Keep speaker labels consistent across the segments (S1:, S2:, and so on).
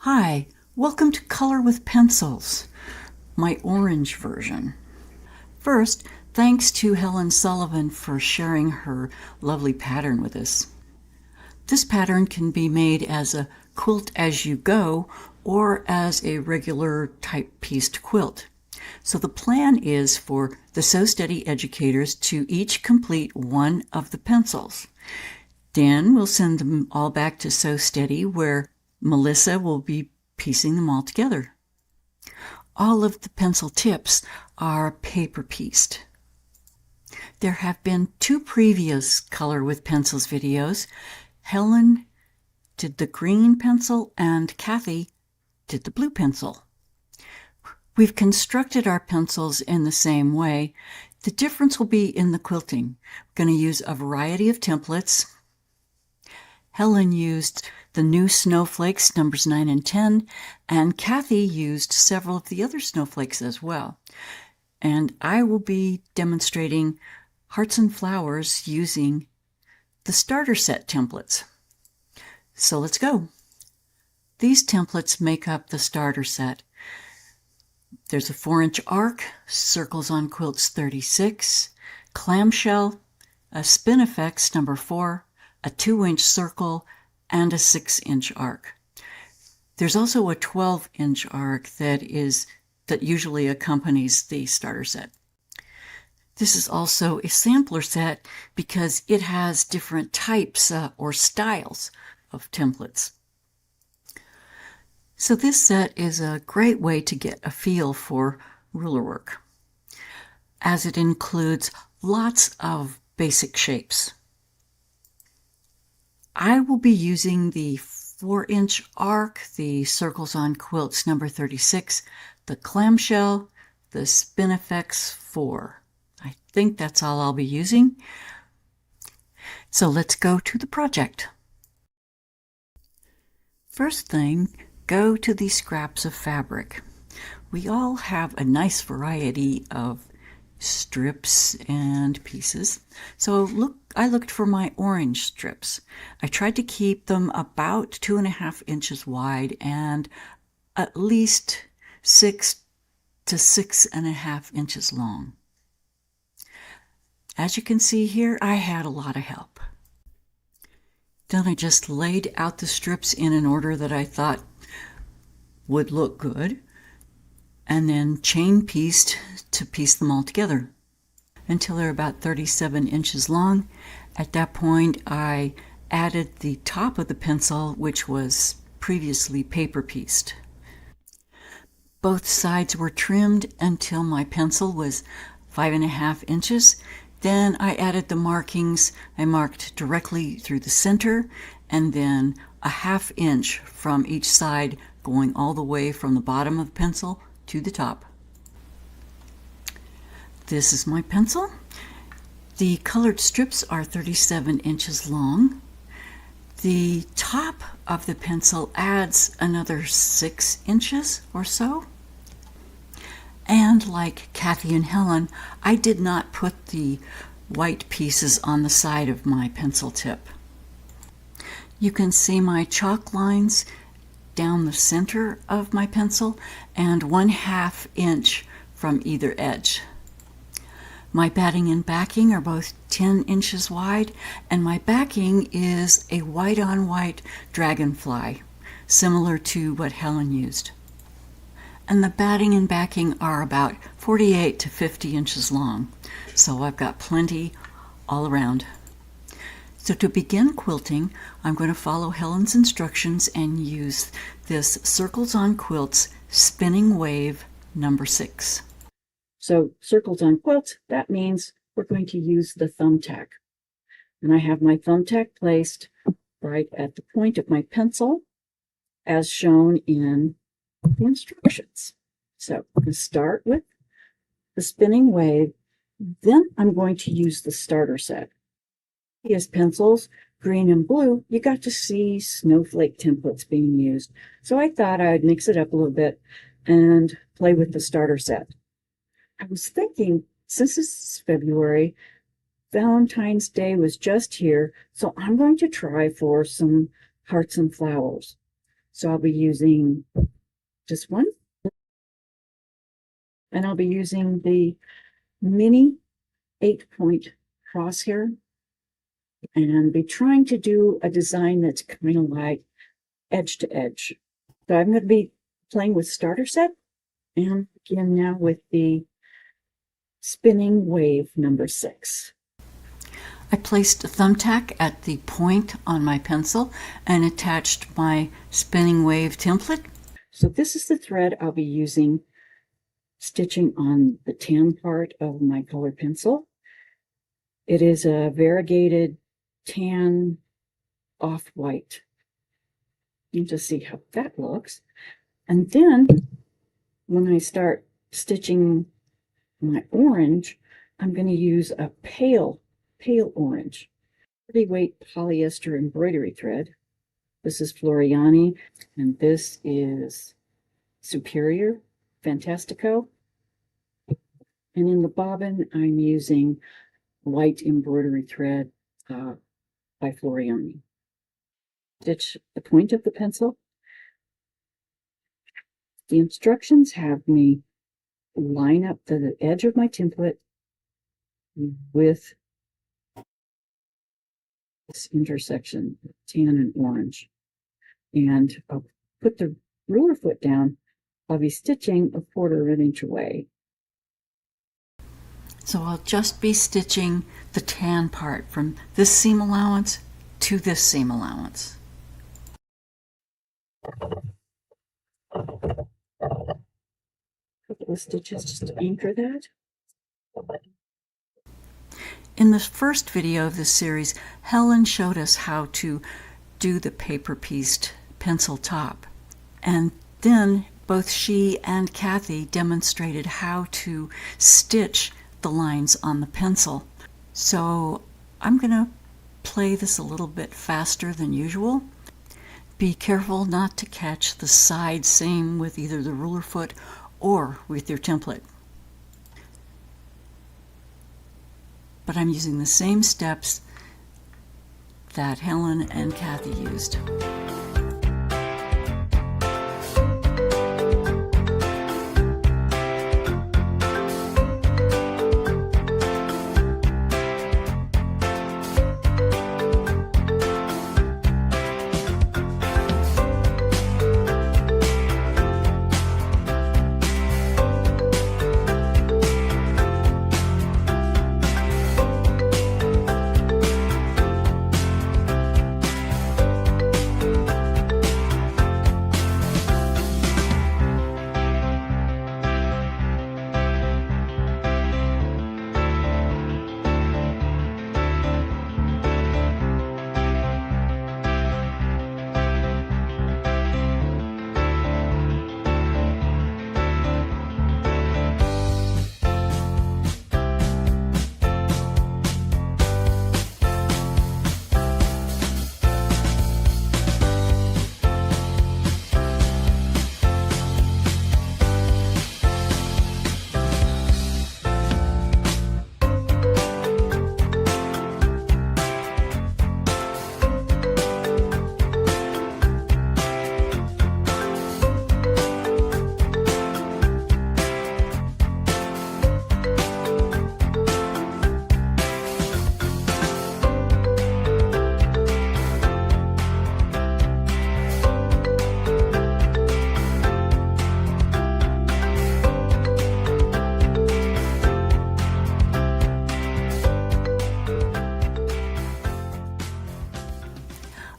S1: Hi, welcome to Color with Pencils, my orange version. First, thanks to Helen Sullivan for sharing her lovely pattern with us. This pattern can be made as a quilt as you go or as a regular type-pieced quilt. So the plan is for the Sew Steady educators to each complete one of the pencils. Then we'll send them all back to Sew Steady, where Melissa will be piecing them all together. All of the pencil tips are paper pieced. There have been 2 previous Color with Pencils videos. Helen did the green pencil and Kathy did the blue pencil. We've constructed our pencils in the same way. The difference will be in the quilting. We're going to use a variety of templates. Helen used the new snowflakes, numbers 9 and 10, and Kathy used several of the other snowflakes as well. And I will be demonstrating hearts and flowers using the starter set templates. So let's go. These templates make up the starter set. There's a 4-inch arc, circles on quilts 36, clamshell, a spinifex number 4, a 2-inch circle, and a 6-inch arc. There's also a 12-inch arc that usually accompanies the starter set. This is also a sampler set because it has different types or styles of templates. So this set is a great way to get a feel for ruler work, as it includes lots of basic shapes. I will be using the 4-inch arc, the circles on quilts number 36, the clamshell, the spinifex 4. I think that's all I'll be using. So let's go to the project. First thing, go to the scraps of fabric. We all have a nice variety of strips and pieces. So I looked for my orange strips. I tried to keep them about 2.5 inches wide and at least 6 to 6.5 inches long. As you can see here, I had a lot of help. Then I just laid out the strips in an order that I thought would look good, and then chain pieced to piece them all together until they're about 37 inches long. At that point, I added the top of the pencil, which was previously paper pieced. Both sides were trimmed until my pencil was 5.5 inches. Then I added the markings. I marked directly through the center and then a 1/2 inch from each side, going all the way from the bottom of the pencil to the top. This is my pencil. The colored strips are 37 inches long. The top of the pencil adds another 6 inches or so. And like Kathy and Helen, I did not put the white pieces on the side of my pencil tip. You can see my chalk lines down the center of my pencil and 1/2 inch from either edge. My batting and backing are both 10 inches wide, and my backing is a white-on-white dragonfly, similar to what Helen used. And the batting and backing are about 48 to 50 inches long, so I've got plenty all around. So to begin quilting, I'm going to follow Helen's instructions and use this Circles on Quilts spinning wave number 6. So circles on quilts, that means we're going to use the thumbtack. And I have my thumbtack placed right at the point of my pencil, as shown in the instructions. So I'm going to start with the spinning wave. Then I'm going to use the starter set. As pencils, green and blue, you got to see snowflake templates being used. So I thought I'd mix it up a little bit and play with the starter set. I was thinking, since this is February, Valentine's Day was just here, so I'm going to try for some hearts and flowers. So I'll be using just one, and I'll be using the mini 8-point crosshair and be trying to do a design that's kind of like edge to edge. So I'm going to be playing with starter set and begin now with the spinning wave number 6. I placed a thumbtack at the point on my pencil and attached my spinning wave template. So this is the thread I'll be using stitching on the tan part of my colored pencil. It is a variegated tan off-white. You just see how that looks. And then when I start stitching my orange, I'm going to use a pale orange, 30-weight polyester embroidery thread. This is Floriani, and this is Superior Fantastico. And in the bobbin, I'm using white embroidery thread by Floriani. Stitch the point of the pencil. The instructions have me line up the edge of my template with this intersection, tan and orange. And I'll put the ruler foot down. I'll be stitching 1/4 inch away. So I'll just be stitching the tan part from this seam allowance to this seam allowance. Couple of stitches just to anchor that. In the first video of this series, Helen showed us how to do the paper-pieced pencil top. And then both she and Kathy demonstrated how to stitch the lines on the pencil. So I'm going to play this a little bit faster than usual. Be careful not to catch the side seam with either the ruler foot or with your template. But I'm using the same steps that Helen and Kathy used.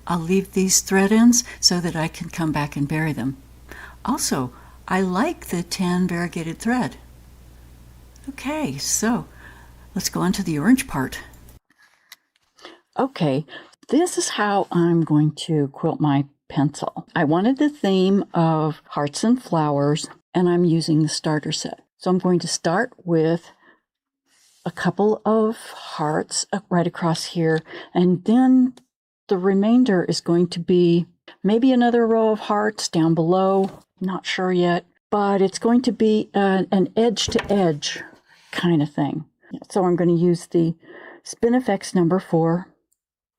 S1: I'll leave these thread ends so that I can come back and bury them. Also, I like the tan variegated thread. Okay, so let's go on to the orange part. Okay, this is how I'm going to quilt my pencil. I wanted the theme of hearts and flowers, and I'm using the starter set. So I'm going to start with a couple of hearts right across here, and then the remainder is going to be maybe another row of hearts down below. Not sure yet, but it's going to be an edge to edge kind of thing. So I'm going to use the Spinifex number 4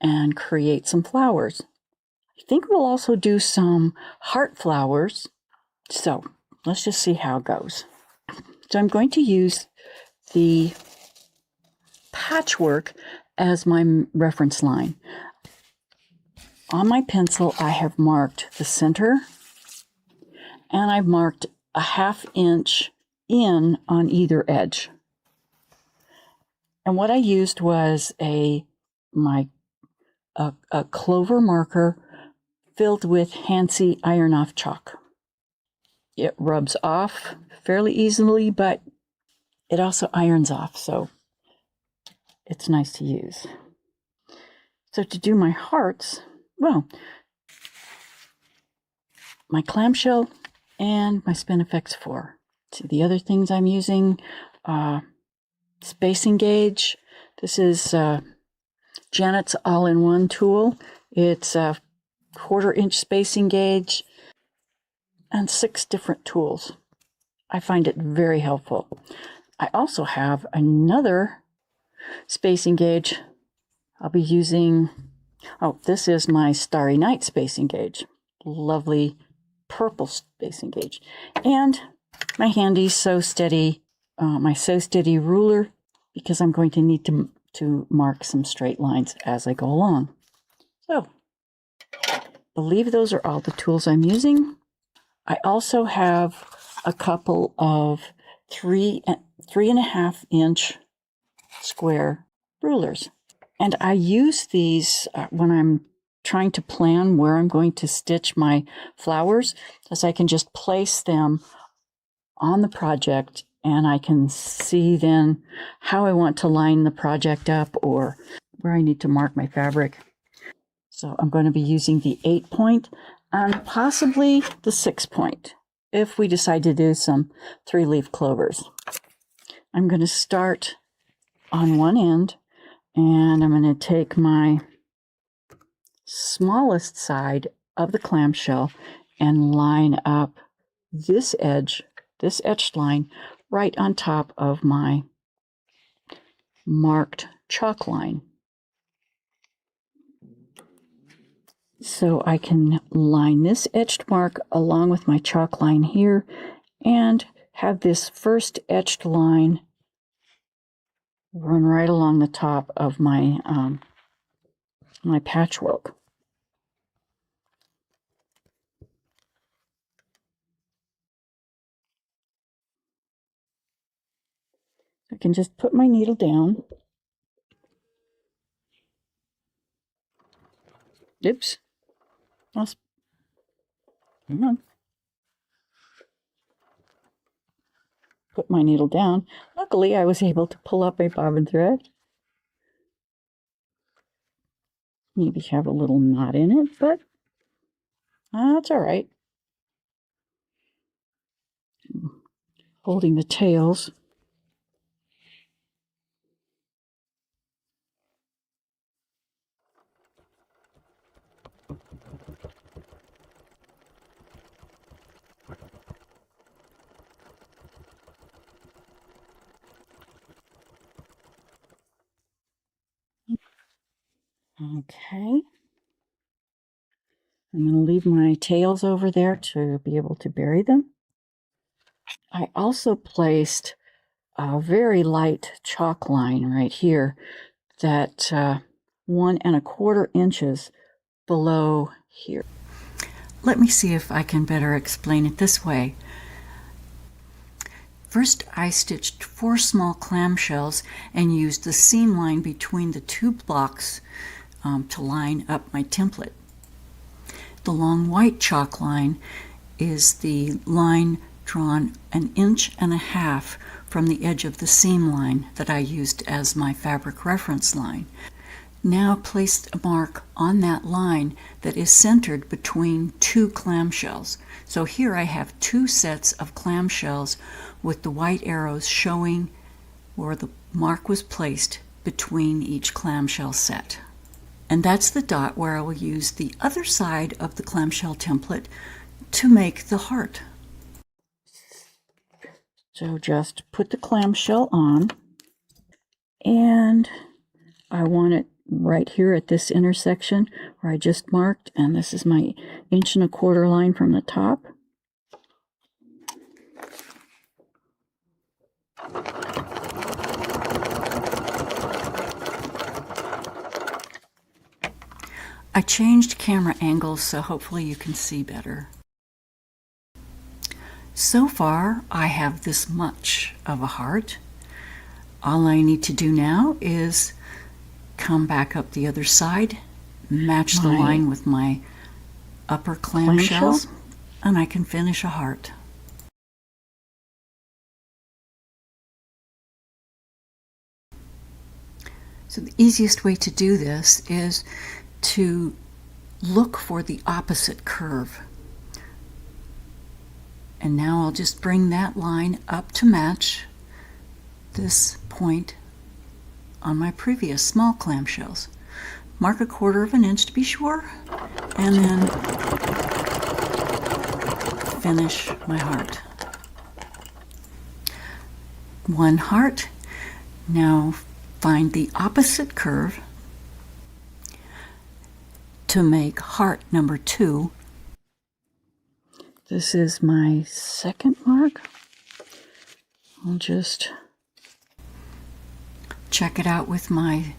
S1: and create some flowers. I think we'll also do some heart flowers. So let's just see how it goes. So I'm going to use the patchwork as my reference line. On my pencil, I have marked the center, and I've marked a 1/2 inch in on either edge. And what I used was a clover marker filled with Hansi iron-off chalk. It rubs off fairly easily, but it also irons off, so it's nice to use. So to do my hearts, well, my clamshell and my Spinifex 4. So the other things I'm using, spacing gauge. This is Janet's all-in-one tool. It's a 1/4 inch spacing gauge and 6 different tools. I find it very helpful. I also have another spacing gauge. I'll be using, this is my Starry Night spacing gauge. Lovely purple spacing gauge. And my handy Sew Steady, my Sew Steady ruler, because I'm going to need to mark some straight lines as I go along. So, I believe those are all the tools I'm using. I also have a couple of 3.5 inch square rulers. And I use these when I'm trying to plan where I'm going to stitch my flowers, as I can just place them on the project and I can see then how I want to line the project up or where I need to mark my fabric. So I'm going to be using the 8-point and possibly the 6-point if we decide to do some 3-leaf clovers. I'm going to start on one end, and I'm going to take my smallest side of the clamshell and line up this edge, this etched line, right on top of my marked chalk line. So I can line this etched mark along with my chalk line here and have this first etched line run right along the top of my my patchwork. I can just put my needle down. Oops. Come on. Put my needle down. Luckily, I was able to pull up a bobbin thread. Maybe have a little knot in it, but that's all right. Holding the tails. Okay. I'm going to leave my tails over there to be able to bury them. I also placed a very light chalk line right here that 1¼ inches below here. Let me see if I can better explain it this way. First, I stitched 4 small clamshells and used the seam line between the 2 blocks to line up my template. The long white chalk line is the line drawn 1.5 inches from the edge of the seam line that I used as my fabric reference line. Now place a mark on that line that is centered between 2 clamshells. So here I have 2 sets of clamshells with the white arrows showing where the mark was placed between each clamshell set. And that's the dot where I will use the other side of the clamshell template to make the heart. So just put the clamshell on, and I want it right here at this intersection where I just marked, and this is my 1¼ inch line from the top. I changed camera angles so hopefully you can see better. So far, I have this much of a heart. All I need to do now is come back up the other side, match the line with my upper clamshells, and I can finish a heart. So the easiest way to do this is to look for the opposite curve. And now I'll just bring that line up to match this point on my previous small clamshells. Mark 1/4 inch to be sure, and then finish my heart. One heart. Now find the opposite curve to make heart number 2. This is my second mark. I'll just check it out with my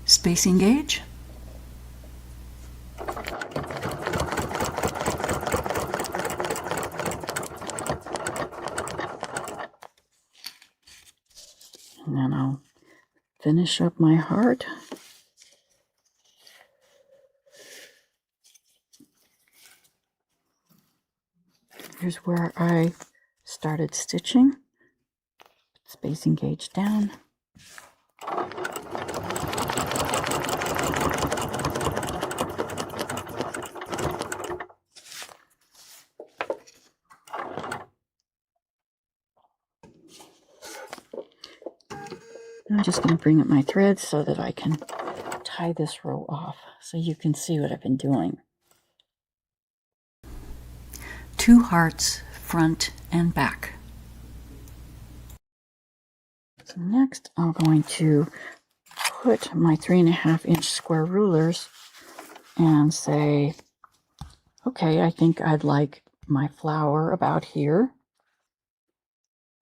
S1: spacing gauge. And then I'll finish up my heart. Here's where I started stitching. Spacing gauge down. I'm just going to bring up my thread so that I can tie this row off so you can see what I've been doing. 2 hearts, front and back. So next I'm going to put my 3½ inch square rulers and say, okay, I think I'd like my flower about here.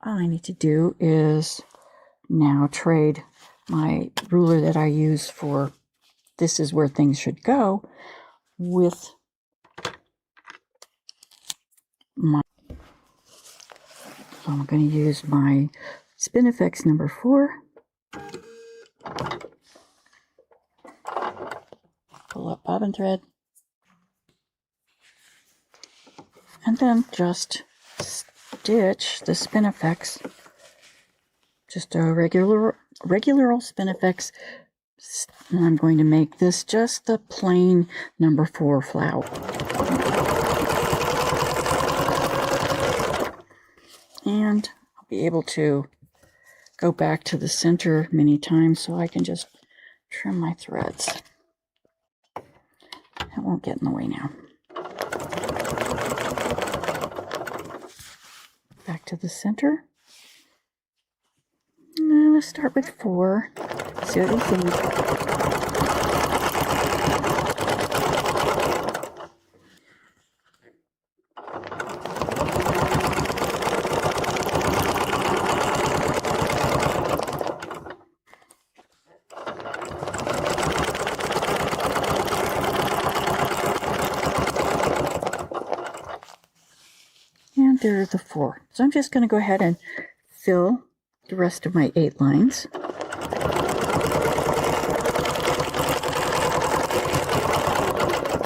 S1: All I need to do is now trade my ruler that I use for this is where things should go with my, so I'm going to use my Spinifex number 4. Pull up bobbin thread. And then just stitch the Spinifex, just a regular old Spinifex. And I'm going to make this just the plain number 4 flower. And I'll be able to go back to the center many times so I can just trim my threads. That won't get in the way now. Back to the center. Let's start with 4. See what you think. And there are the 4. So I'm just going to go ahead and fill the rest of my 8 lines.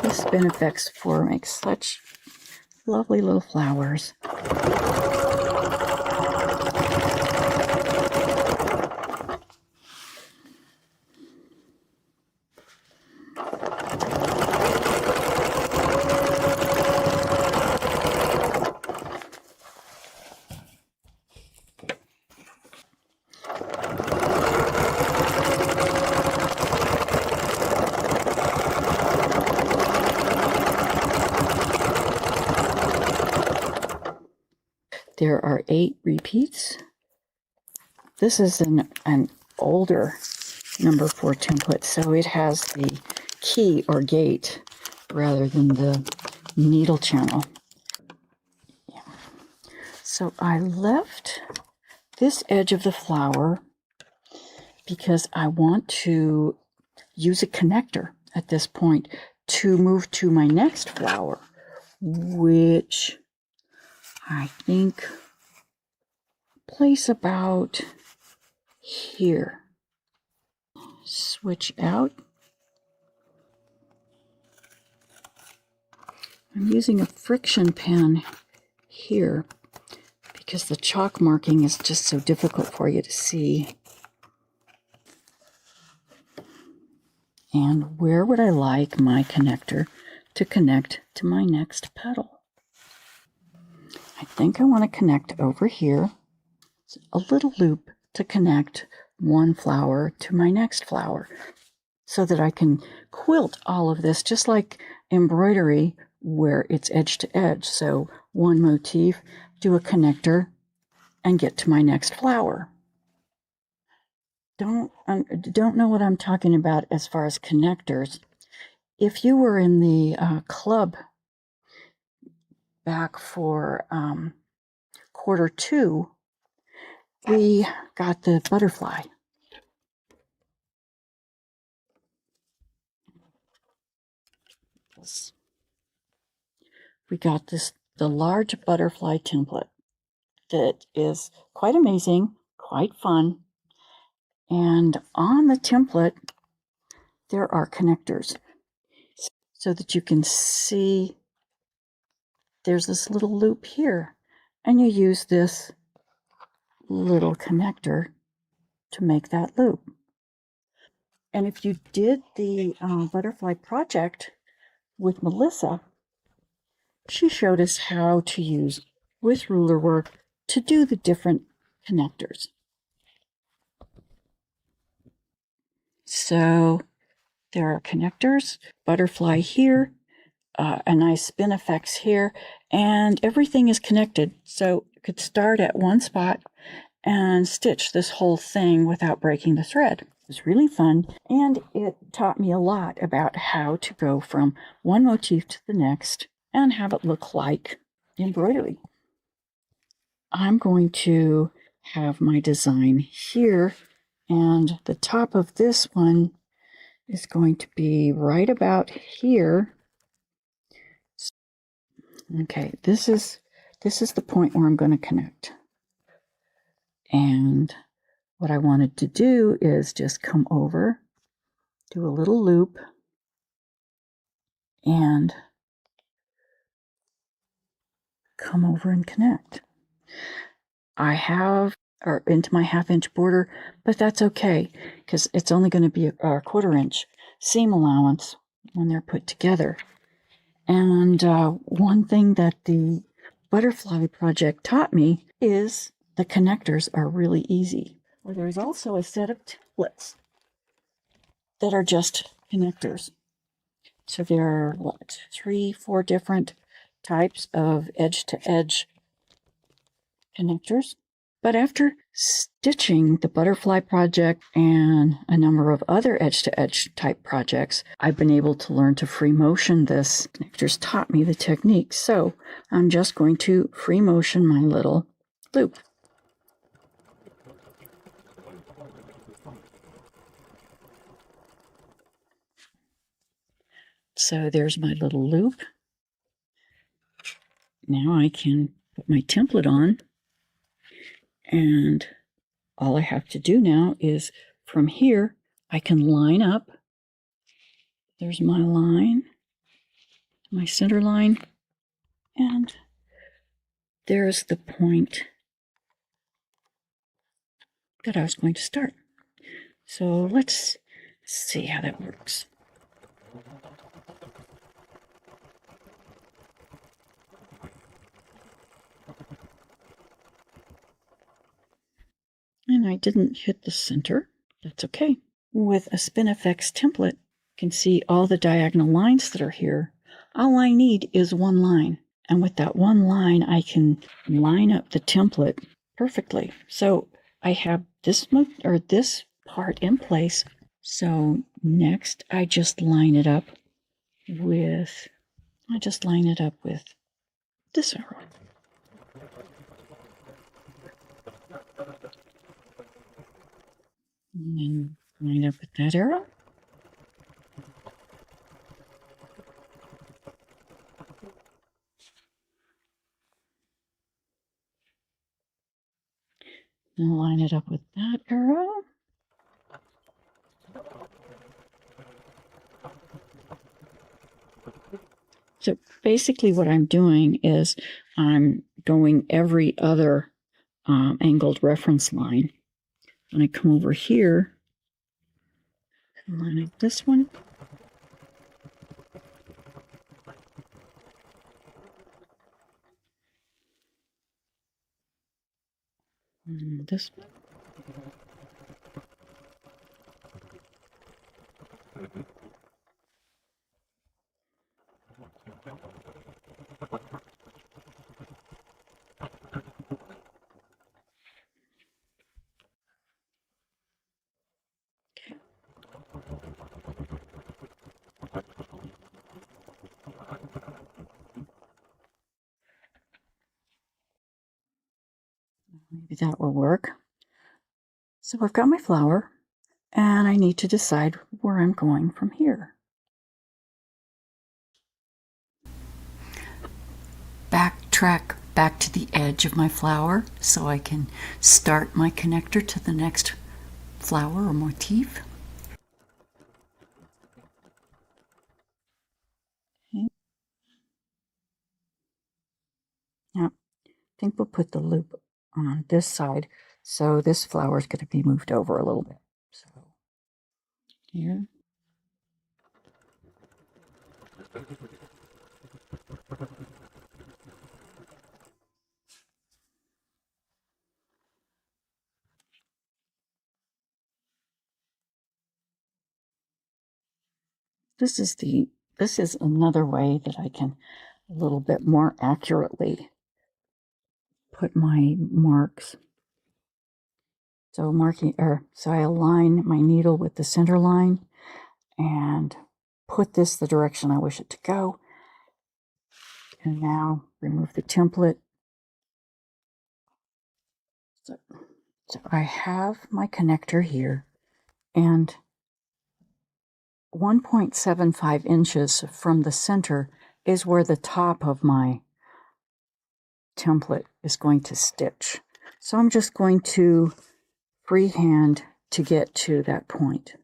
S1: The Spinifex 4 makes such lovely little flowers. There are 8 repeats. This is an older number 4 template, so it has the key or gate rather than the needle channel. Yeah. So I left this edge of the flower because I want to use a connector at this point to move to my next flower, which I think place about here. Switch out. I'm using a friction pen here because the chalk marking is just so difficult for you to see. And where would I like my connector to connect to my next petal? I think I want to connect over here. It's a little loop to connect one flower to my next flower so that I can quilt all of this just like embroidery where it's edge to edge. So one motif, do a connector, and get to my next flower. Don't know what I'm talking about as far as connectors. If you were in the club back for quarter 2, we got the butterfly. We got the large butterfly template that is quite amazing, quite fun. And on the template, there are connectors so that you can see there's this little loop here. And you use this little connector to make that loop. And if you did the butterfly project with Melissa, she showed us how to use with ruler work to do the different connectors. So there are connectors, butterfly here, a nice spin effects here, and everything is connected. So you could start at one spot and stitch this whole thing without breaking the thread. It was really fun, and it taught me a lot about how to go from one motif to the next and have it look like embroidery. I'm going to have my design here, and the top of this one is going to be right about here. Okay, this is the point where I'm going to connect. And what I wanted to do is just come over, do a little loop, and come over and connect. I have into my 1/2-inch border, but that's okay because it's only going to be a 1/4-inch seam allowance when they're put together. And one thing that the butterfly project taught me is the connectors are really easy. Well, there's also a set of templates that are just connectors. So there are, 3, 4 different types of edge-to-edge connectors. But after stitching the butterfly project and a number of other edge-to-edge type projects, I've been able to learn to free motion this. Connectors taught me the technique, so I'm just going to free motion my little loop. So there's my little loop. Now I can put my template on, and all I have to do now is from here, I can line up. There's my line, my center line, and there's the point that I was going to start. So let's see how that works. And I didn't hit the center. That's okay. With a SpinFX template, you can see all the diagonal lines that are here. All I need is one line. And with that one line, I can line up the template perfectly. So I have this part in place, So next I just line it up with this arrow. And then line up with that arrow. And line it up with that arrow. So basically what I'm doing is I'm going every other angled reference line. When I come over here, line up this one. And this one. Maybe that will work. So I've got my flower, and I need to decide where I'm going from here. Backtrack back to the edge of my flower so I can start my connector to the next flower or motif. Okay. Now, I think we'll put the loop on this side, so this flower is going to be moved over a little bit. So here. This is another way that I can a little bit more accurately put my marks. So I align my needle with the center line and put this the direction I wish it to go. And now remove the template. So I have my connector here, and 1.75 inches from the center is where the top of my template is going to stitch. So I'm just going to freehand to get to that point.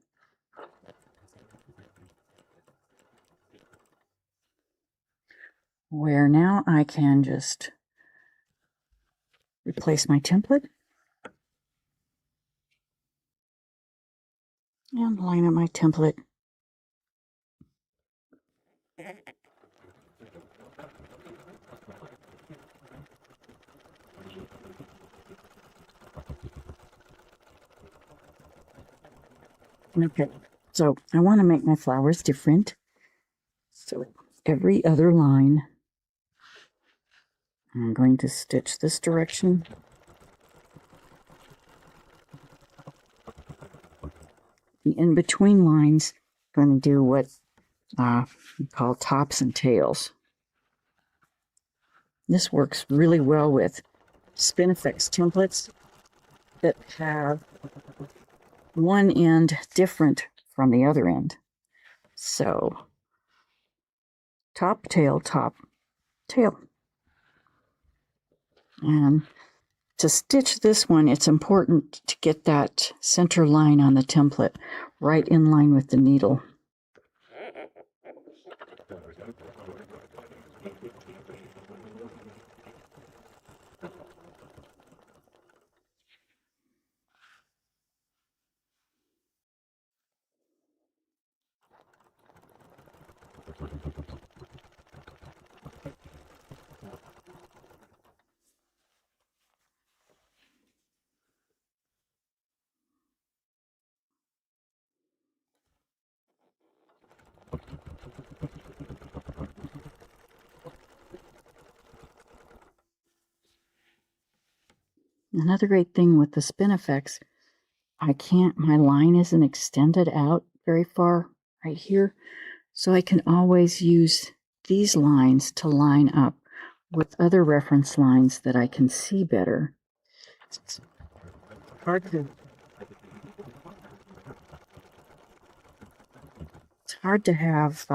S1: Where now I can just replace my template and line up my template. Okay, so I want to make my flowers different. So every other line, I'm going to stitch this direction. The in-between lines, I'm going to do what we call tops and tails. This works really well with Spinifex templates that have one end different from the other end. So top, tail, tail. And to stitch this one, it's important to get that center line on the template right in line with the needle. Another great thing with the Spinifex my line isn't extended out very far right here, so I can always use these lines to line up with other reference lines that I can see better. It's hard to have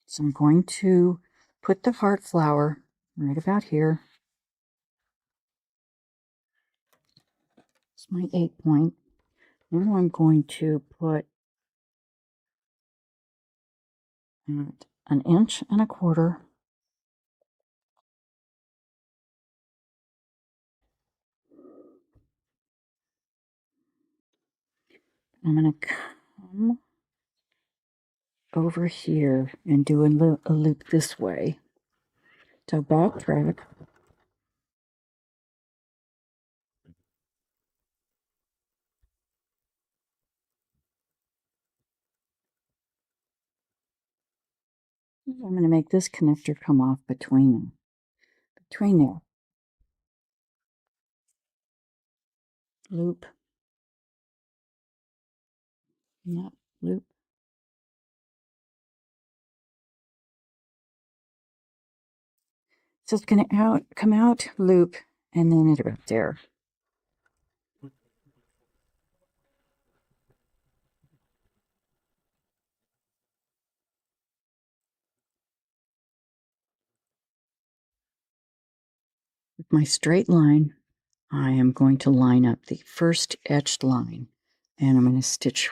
S1: so I'm going to put the heart flower right about here. It's my 8 point. Now I'm going to put at 1.25 inches. I'm going to come over here and do a loop this way. So backtrack. I'm going to make this connector come off between there. Loop. Yep, loop. So it's going to come out, loop, and then it's right there. With my straight line, I am going to line up the first etched line, and I'm going to stitch.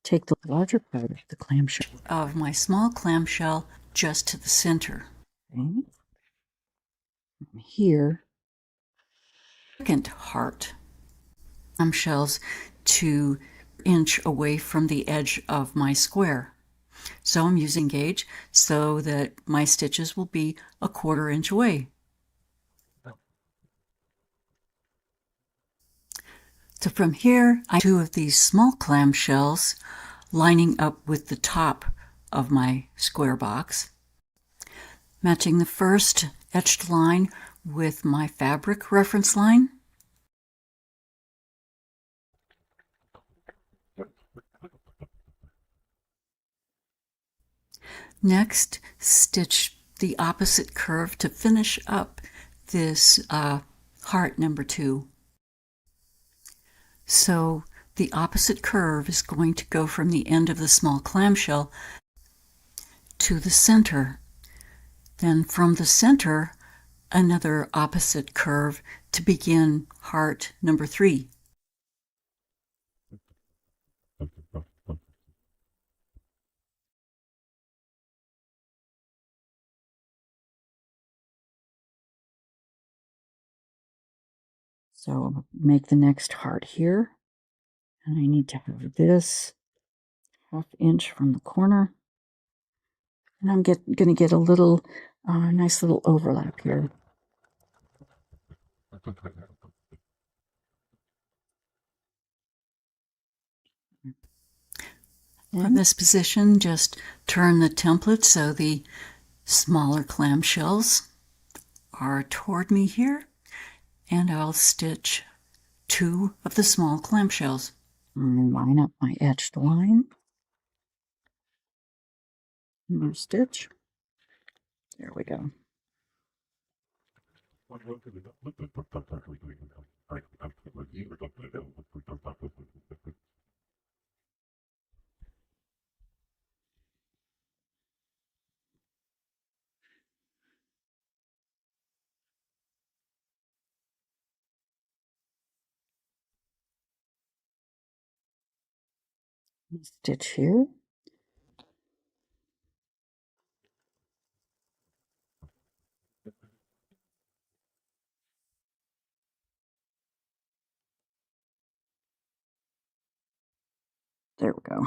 S1: Take the larger part of the clamshell of my small clamshell just to the center. Okay. Here, second heart clamshells 2 inch away from the edge of my square. So I'm using gauge so that my stitches will be 1/4 inch away. So from here, I have 2 of these small clamshells lining up with the top of my square box, matching the first etched line with my fabric reference line. Next, stitch the opposite curve to finish up this heart number 2. So the opposite curve is going to go from the end of the small clamshell to the center. Then from the center, another opposite curve to begin heart number 3. So make the next heart here, and I need to have this 1/2 inch from the corner, and I'm going to get a little nice little overlap here. From this position, just turn the template so the smaller clamshells are toward me here, and I'll stitch 2 of the small clamshells. Line up my etched line. More stitch. There we go. Stitch here. There we go.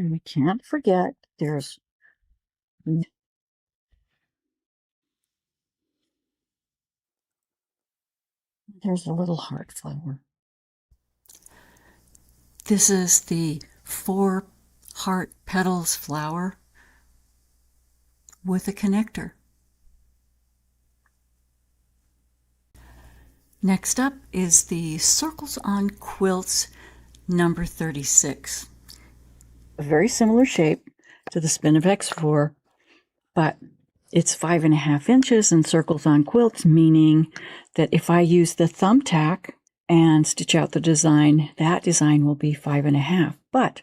S1: And we can't forget there's a little heart flower. This is the 4 heart petals flower with a connector. Next up is the Circles on Quilts number 36. A very similar shape to the Spinifex 4, but it's 5.5 inches and circles on quilts, meaning that if I use the thumbtack and stitch out the design, that design will be 5.5. But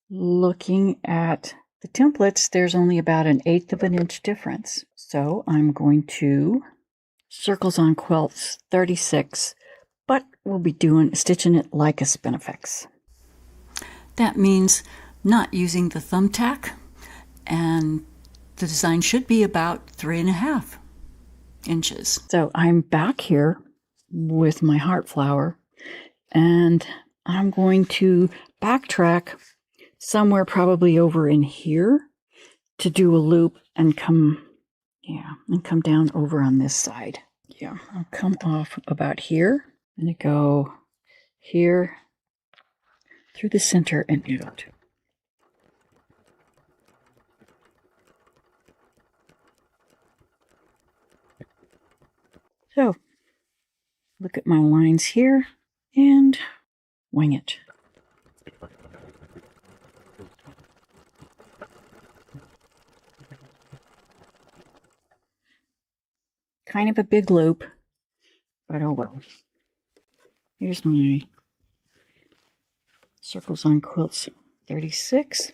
S1: looking at the templates, there's only about 1/8 of an inch difference. So I'm going to Circles on Quilts 36, but we'll be stitching it like a Spinifex. That means not using the thumbtack, and the design should be about 3.5 inches. So I'm back here with my heart flower, and I'm going to backtrack somewhere probably over in here to do a loop and come down over on this side. Yeah, I'll come off about here and go here through the center and out. So look at my lines here and wing it. Kind of a big loop, but oh well. Here's my Circles on Quilts 36.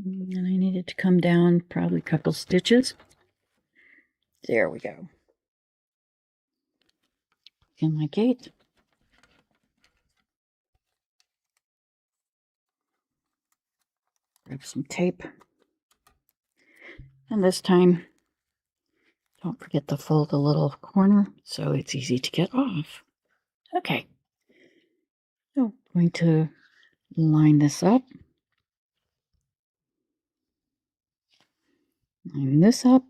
S1: And I needed to come down probably a couple stitches. There we go. In my gate. Grab some tape. And this time, don't forget to fold the little corner so it's easy to get off. Okay. So I'm going to line this up. Line this up.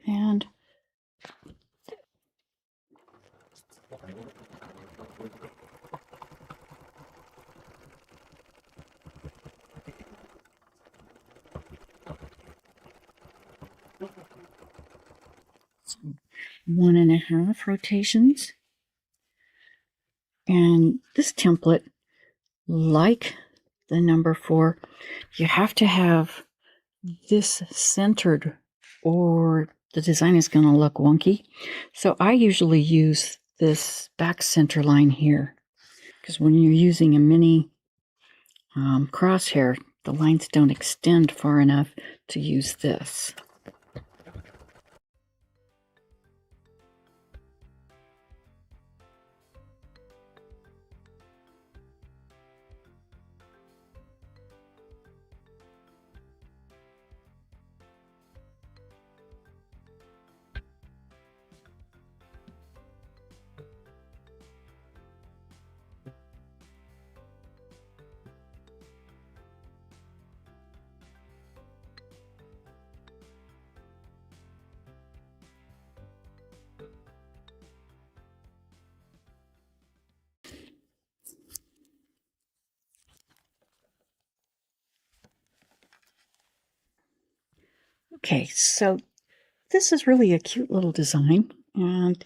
S1: And so 1.5 rotations. And this template, like the number 4, you have to have this centered or the design is going to look wonky. So I usually use this back center line here because when you're using a mini crosshair, the lines don't extend far enough to use this. Okay, so this is really a cute little design, and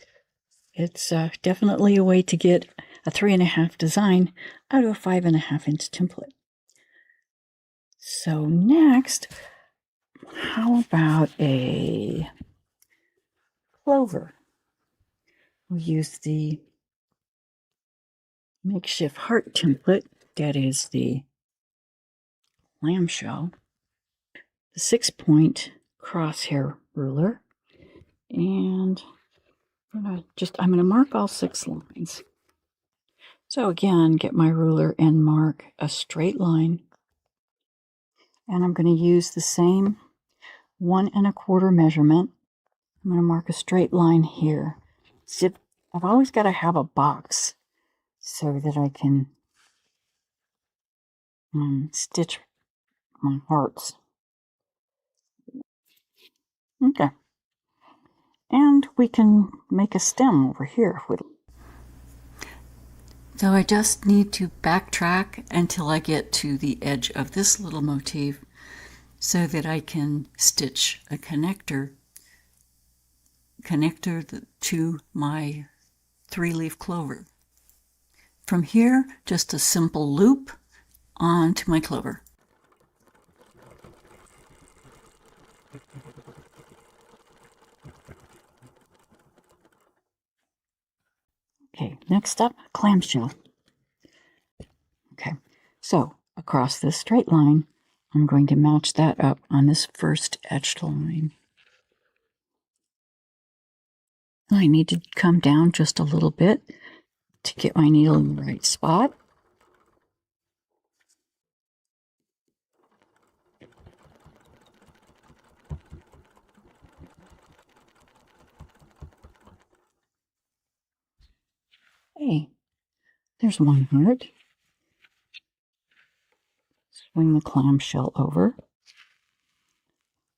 S1: it's definitely a way to get a 3.5 design out of a 5.5 inch template. So next, how about a clover? We'll use the makeshift heart template, that is the clamshell, the 6-point crosshair ruler, and I'm going to mark all 6 lines. So again, get my ruler and mark a straight line. And I'm going to use the same 1 1/4 measurement. I'm going to mark a straight line here. See, I've always got to have a box so that I can and stitch my hearts. Okay. And we can make a stem over here. So I just need to backtrack until I get to the edge of this little motif so that I can stitch a connector to my 3-leaf clover. From here, just a simple loop onto my clover. Okay, next up, clamshell. Okay, so across this straight line, I'm going to match that up on this first etched line. I need to come down just a little bit to get my needle in the right spot. Hey, there's one heart. Swing the clamshell over. I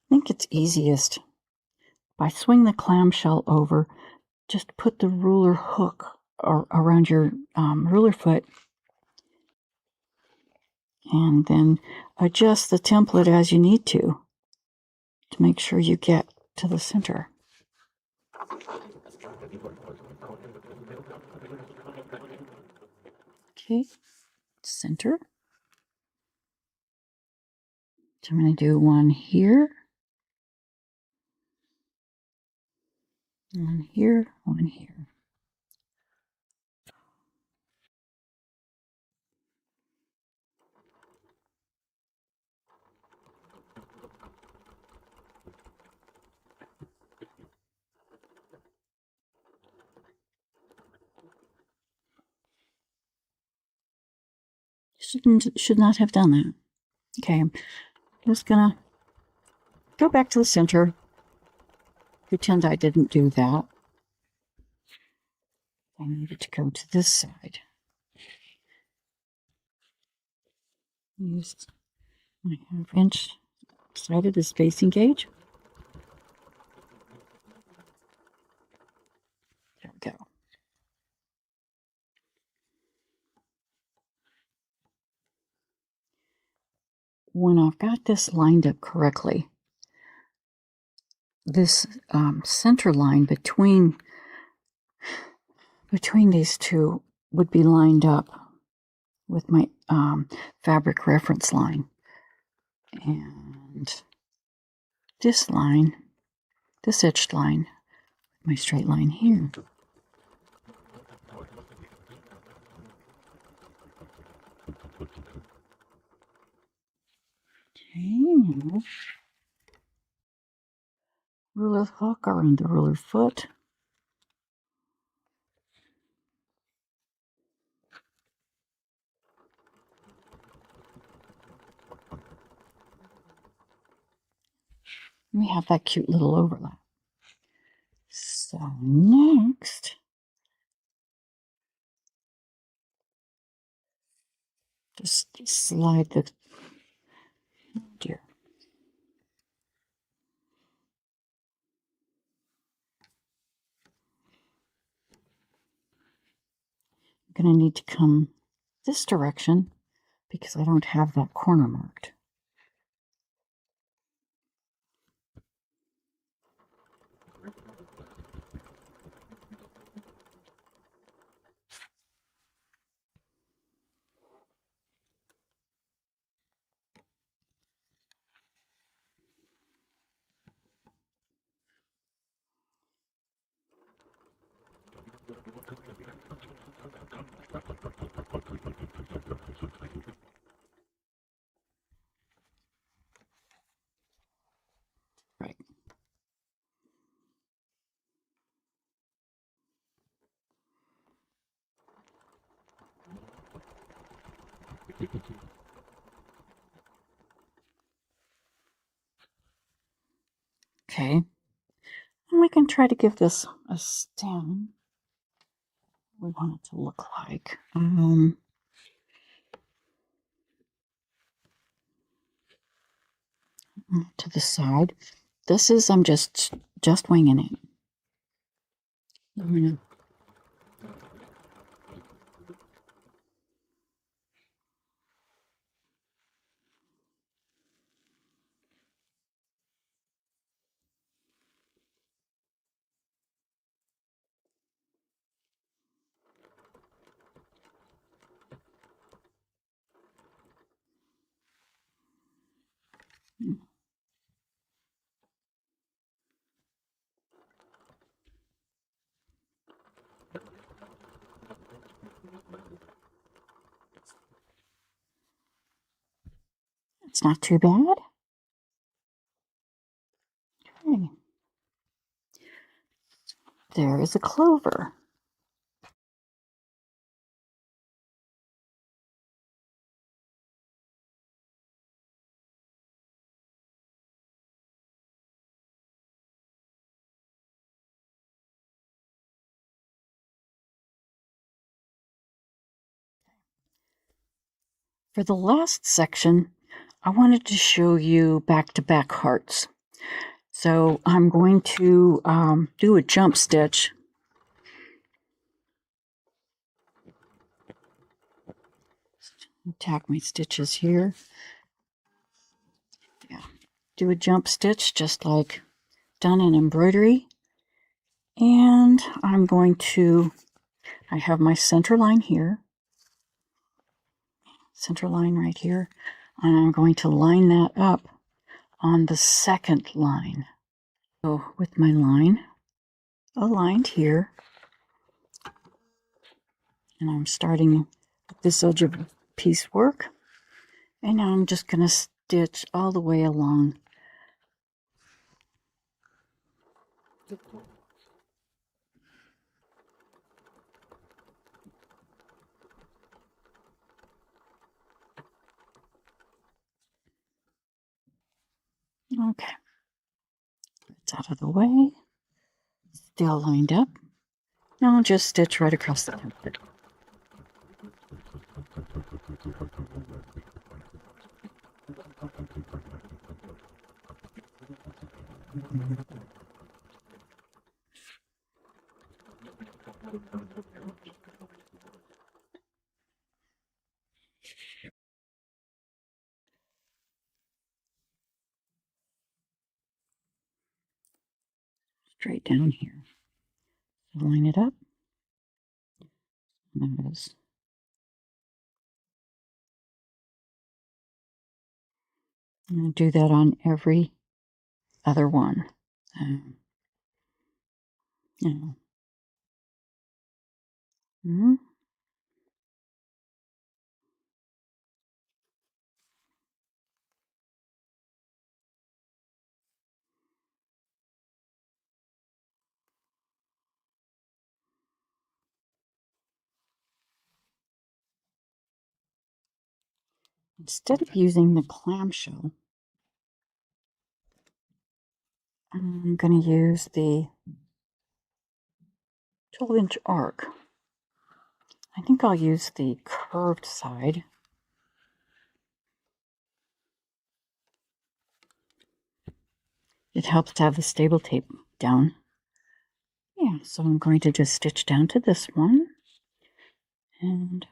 S1: think it's easiest if I swing the clamshell over, just put the ruler hook around your ruler foot and then adjust the template as you need to make sure you get to the center. Okay, center. So I'm going to do one here, one here, one here. Should not have done that. Okay, I'm just gonna go back to the center. Pretend I didn't do that. I needed to go to this side. Use my 1/2-inch sided as spacing gauge. There we go. When I've got this lined up correctly, this center line between these two would be lined up with my fabric reference line. And this line, this etched line, my straight line here. Okay, ruler hook around the ruler foot. We have that cute little overlap. So next, just slide the, oh dear. I'm going to need to come this direction because I don't have that corner marked. Right. Okay. And we can try to give this a stem. We want it to look like. to the side. This is, I'm just winging it. I'm gonna It's not too bad. Okay. There is a clover. For the last section, I wanted to show you back-to-back hearts. So I'm going to do a jump stitch. Tack my stitches here. Yeah, do a jump stitch just like done in embroidery. And I'm going to, I have my center line here, center line right here, and I'm going to line that up on the second line. So with my line aligned here, and I'm starting with this edge of piecework, and now I'm just going to stitch all the way along. Okay, it's out of the way, still lined up. Now I'll just stitch right across the template. Straight down here. So line it up. And I'm going to do that on every other one. You know. Instead of using the clamshell, I'm going to use the 12-inch arc. I think I'll use the curved side. It helps to have the stable tape down. Yeah, so I'm going to just stitch down to this one. And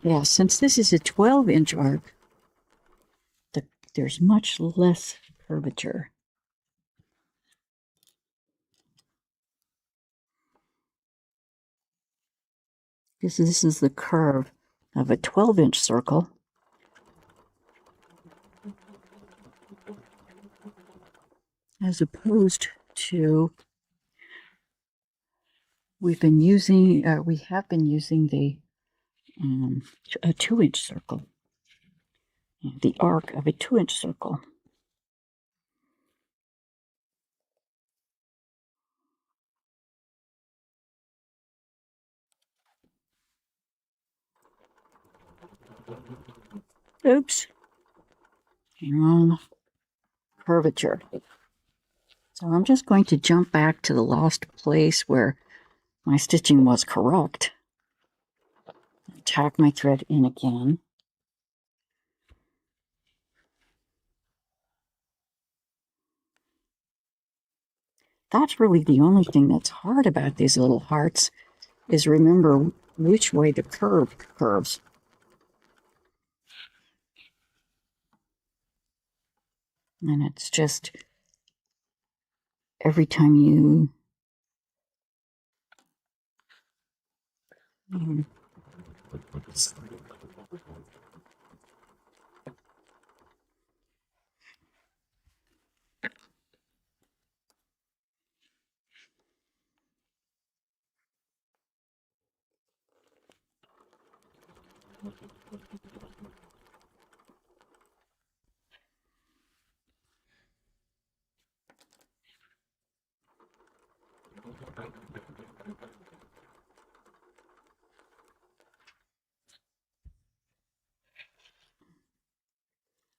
S1: yeah, since this is a 12-inch arc, there's much less curvature. Because this is the curve of a 12-inch circle. As opposed to, we have been using the a 2-inch circle, the arc of a 2-inch circle. Oops, wrong curvature. So I'm just going to jump back to the last place where my stitching was correct. Tack my thread in again. That's really the only thing that's hard about these little hearts, is remember which way the curve curves. And it's just every time you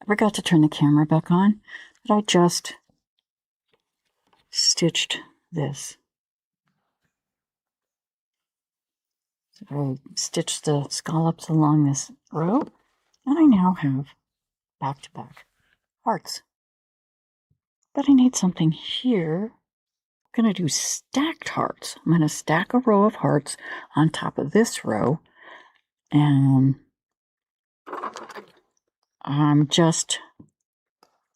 S1: I forgot to turn the camera back on, but I just stitched this. So I stitched the scallops along this row, and I now have back-to-back hearts. But I need something here. I'm going to do stacked hearts. I'm going to stack a row of hearts on top of this row, and I'm just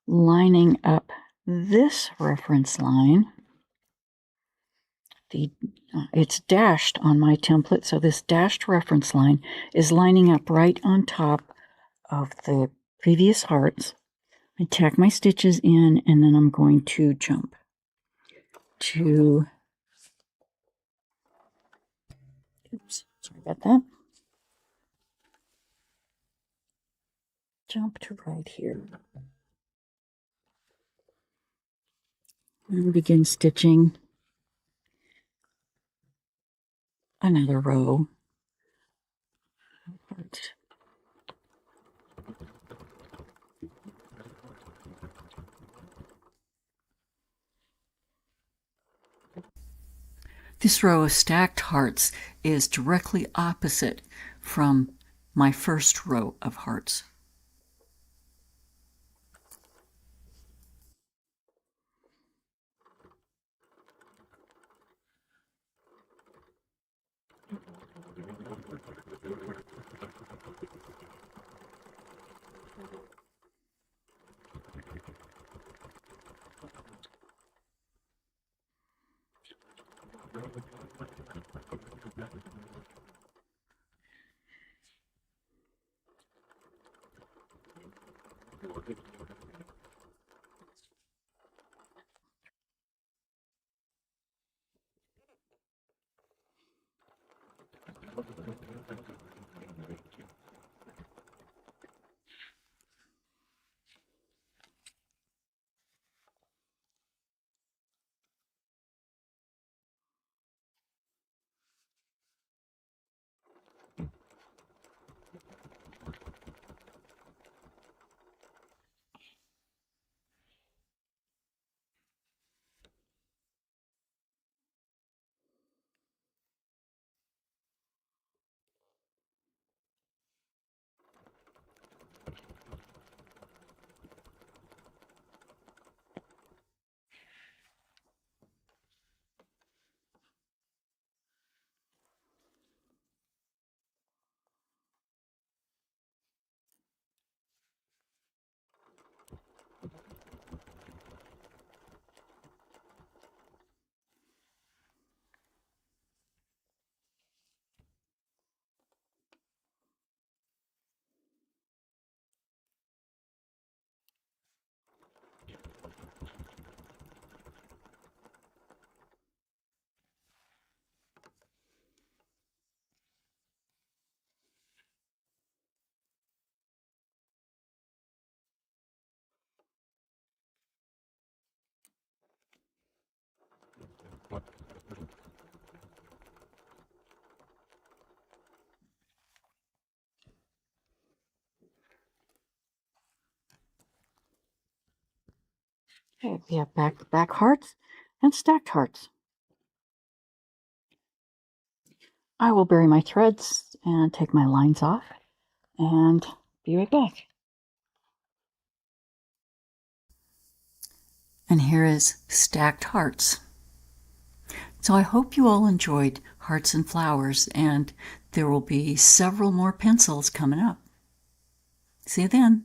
S1: lining up this reference line. It's dashed on my template, so this dashed reference line is lining up right on top of the previous hearts. I tack my stitches in, and then I'm going to jump to, oops, sorry about that, jump to right here, and begin stitching another row of hearts. This row of stacked hearts is directly opposite from my first row of hearts. Okay, we have back hearts and stacked hearts. I will bury my threads and take my lines off and be right back. And here is stacked hearts. So I hope you all enjoyed Hearts and Flowers, and there will be several more pencils coming up. See you then.